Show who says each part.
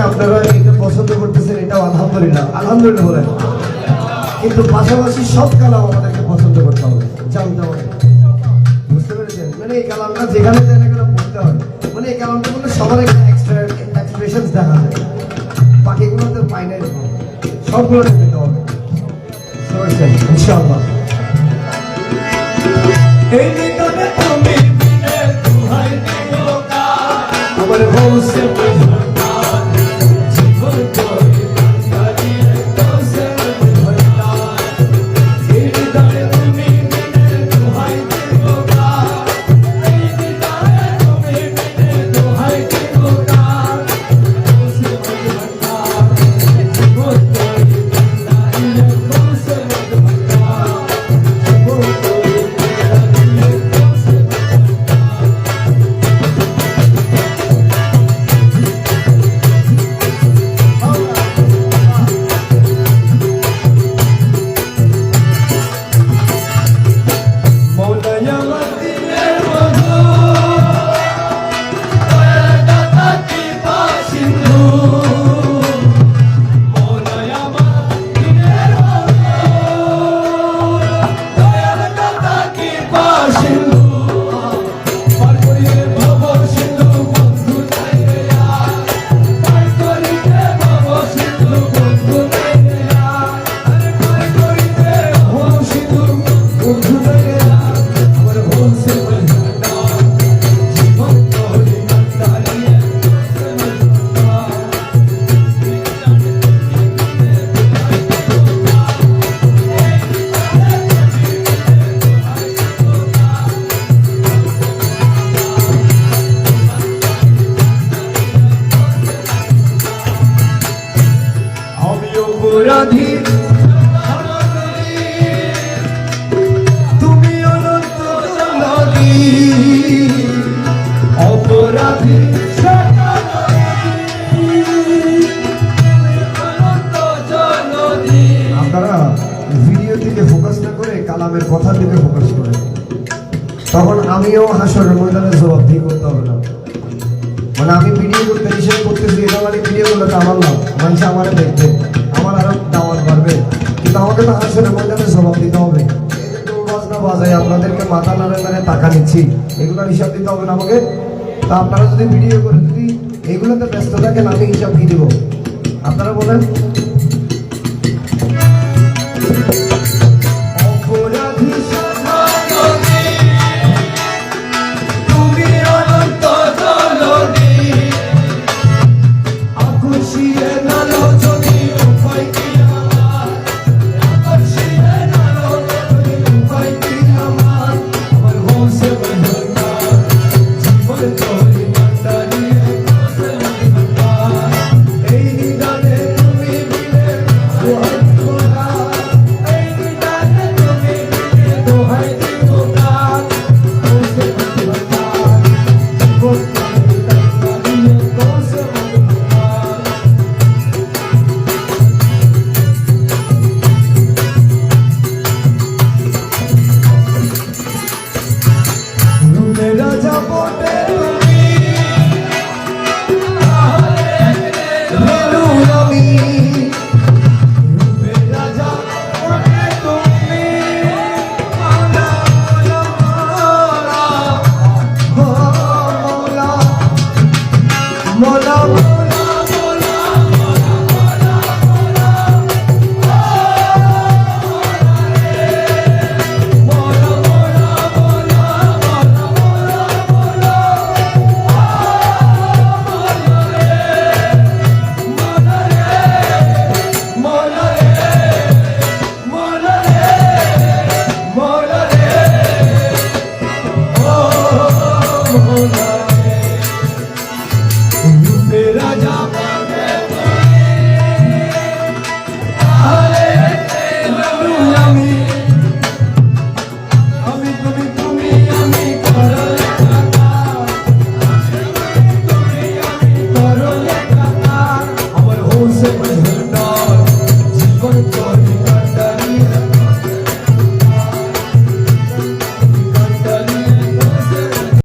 Speaker 1: আপনারা এটা পছন্দ করতেছেন, এটাও আলহামদুলিল্লাহ আলহামদুলিল্লাহ বলেন। কিন্তু পাশাপাশি সব কালাম আমাদেরকে পছন্দ করতে হবে, জানতে হবে, বুঝতে পেরেছেন? মানে এই কালামটা যেখানে যেখানে পড়তে হয়, মানে এই কালামটা বললে সবার একটা এক্সট্রা এক্সপ্রেশন দেখা যায়, বাকিগুলোতে পাই নাই, সবগুলো পেতে হবে ইনশাআল্লাহ। এই নিকটে তুমি বিনে দুহাই দিও কার, আমার হোসে অপরাধী তুমি অনন্ত নদী, অপরাধী আপনারা ভিডিও দিকে ফোকাস না করে কালামের কথার দিকে ফোকাস করেন, তখন আমিও হাসরের ময়দানে জবাবদিহি করতে হবে না। মানে আমি ভিডিও করতে হিসেবে করতেছি, এটা মানে ভিডিও করলে তো আমার লাভ, মানুষ আমার দেখবে, আমার আরো দাওয়াত বাড়বে, কিন্তু আমাকে তো হাসরের ময়দানে জবাব দিতে হবে। এই যে ঢোল বাজনা বাজাই আপনাদেরকে মাথা নাড়ে নাড়ে টাকা নিচ্ছি, এগুলোর হিসাব দিতে হবে না আমাকে। তা আপনারা যদি ভিডিও করে যদি এগুলোতে ব্যস্ত থাকেন, আমি হিসাব কি দিব আপনারা বলেন?
Speaker 2: Oh